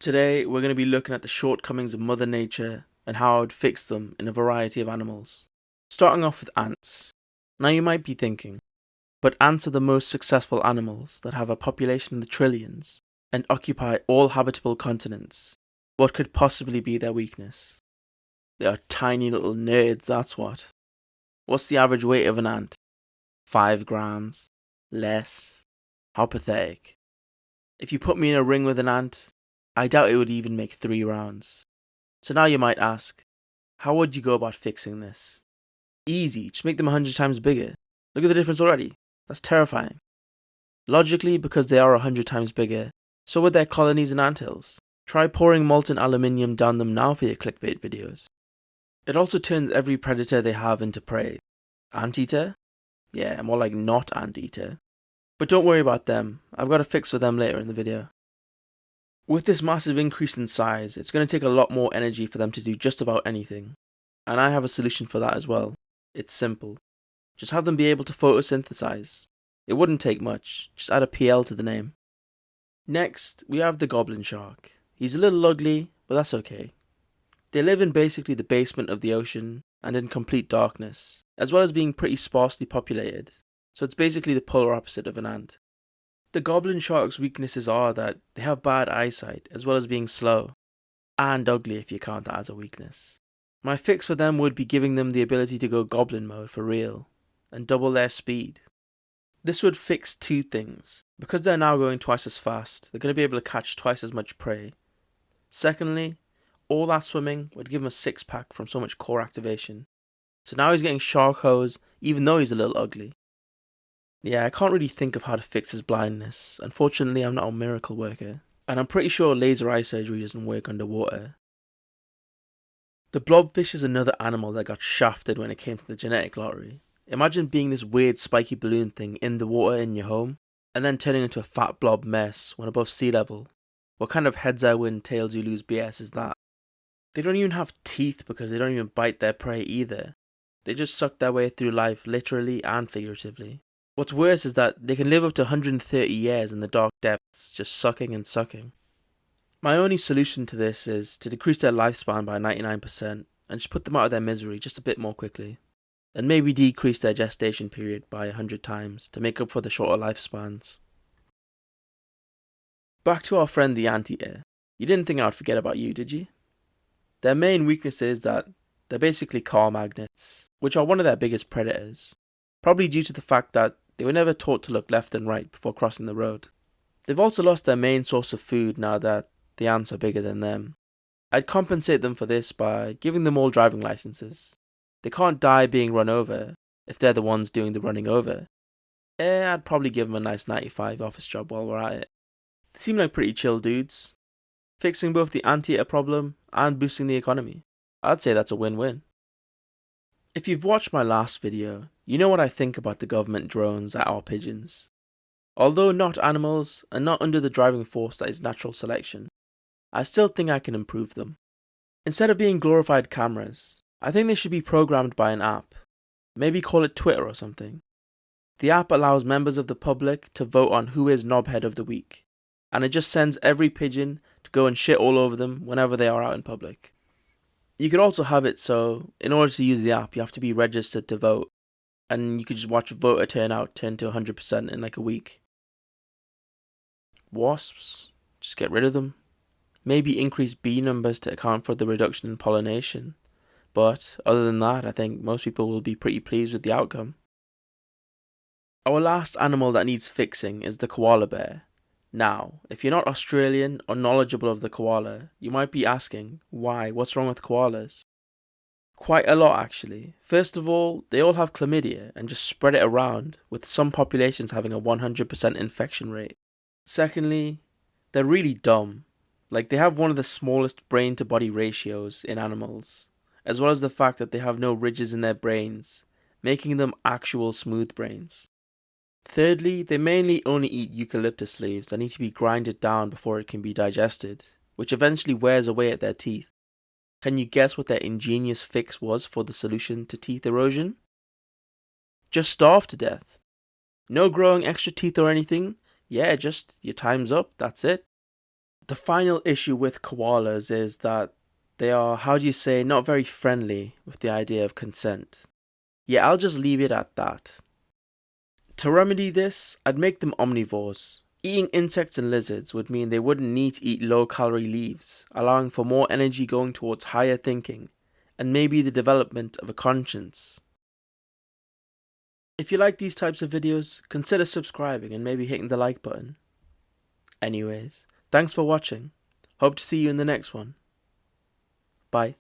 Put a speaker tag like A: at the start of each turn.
A: Today, we're going to be looking at the shortcomings of Mother Nature and how I would fix them in a variety of animals. Starting off with ants. Now you might be thinking, but ants are the most successful animals that have a population in the trillions and occupy all habitable continents. What could possibly be their weakness? They are tiny little nerds, that's what. What's the average weight of an ant? 5 grams? Less? How pathetic. If you put me in a ring with an ant, I doubt it would even make 3 rounds. So now you might ask, how would you go about fixing this? Easy, just make them 100 times bigger. Look at the difference already. That's terrifying. Logically, because they are 100 times bigger, so would their colonies and anthills. Try pouring molten aluminium down them now for your clickbait videos. It also turns every predator they have into prey. Anteater? Yeah, more like not anteater. But don't worry about them, I've got a fix for them later in the video. With this massive increase in size, it's going to take a lot more energy for them to do just about anything. And I have a solution for that as well. It's simple. Just have them be able to photosynthesize. It wouldn't take much, just add a PL to the name. Next, we have the goblin shark. He's a little ugly, but that's okay. They live in basically the basement of the ocean and in complete darkness, as well as being pretty sparsely populated, so it's basically the polar opposite of an ant. The goblin shark's weaknesses are that they have bad eyesight, as well as being slow, and ugly if you count that as a weakness. My fix for them would be giving them the ability to go goblin mode for real, and double their speed. This would fix 2 things. Because they're now going twice as fast, they're going to be able to catch twice as much prey. Secondly, all that swimming would give him a 6-pack from so much core activation. So now he's getting shark hose, even though he's a little ugly. Yeah, I can't really think of how to fix his blindness. Unfortunately, I'm not a miracle worker. And I'm pretty sure laser eye surgery doesn't work underwater. The blobfish is another animal that got shafted when it came to the genetic lottery. Imagine being this weird spiky balloon thing in the water in your home, and then turning into a fat blob mess when above sea level. What kind of heads I win, tails you lose BS is that? They don't even have teeth because they don't even bite their prey either. They just suck their way through life literally and figuratively. What's worse is that they can live up to 130 years in the dark depths, just sucking and sucking. My only solution to this is to decrease their lifespan by 99% and just put them out of their misery just a bit more quickly. And maybe decrease their gestation period by 100 times to make up for the shorter lifespans. Back to our friend the anteater. You didn't think I'd forget about you, did you? Their main weakness is that they're basically car magnets, which are one of their biggest predators. Probably due to the fact that they were never taught to look left and right before crossing the road. They've also lost their main source of food now that the ants are bigger than them. I'd compensate them for this by giving them all driving licenses. They can't die being run over if they're the ones doing the running over. I'd probably give them a nice 95 office job while we're at it. They seem like pretty chill dudes, fixing both the anteater problem and boosting the economy. I'd say that's a win-win. If you've watched my last video, you know what I think about the government drones that are pigeons. Although not animals and not under the driving force that is natural selection, I still think I can improve them. Instead of being glorified cameras, I think they should be programmed by an app. Maybe call it Twitter or something. The app allows members of the public to vote on who is knobhead of the week, and it just sends every pigeon to go and shit all over them whenever they are out in public. You could also have it so, in order to use the app, you have to be registered to vote, and you could just watch voter turnout turn to 100% in like a week. Wasps? Just get rid of them. Maybe increase bee numbers to account for the reduction in pollination. But other than that, I think most people will be pretty pleased with the outcome. Our last animal that needs fixing is the koala bear. Now, if you're not Australian or knowledgeable of the koala, you might be asking, why? What's wrong with koalas? Quite a lot actually. First of all, they all have chlamydia and just spread it around, with some populations having a 100% infection rate. Secondly, they're really dumb. Like, they have one of the smallest brain to body ratios in animals, as well as the fact that they have no ridges in their brains, making them actual smooth brains. Thirdly, they mainly only eat eucalyptus leaves that need to be grinded down before it can be digested, which eventually wears away at their teeth. Can you guess what their ingenious fix was for the solution to teeth erosion? Just starve to death. No growing extra teeth or anything, yeah, just your time's up, that's it. The final issue with koalas is that they are, how do you say, not very friendly with the idea of consent. Yeah, I'll just leave it at that. To remedy this, I'd make them omnivores. Eating insects and lizards would mean they wouldn't need to eat low-calorie leaves, allowing for more energy going towards higher thinking, and maybe the development of a conscience. If you like these types of videos, consider subscribing and maybe hitting the like button. Anyways, thanks for watching. Hope to see you in the next one. Bye.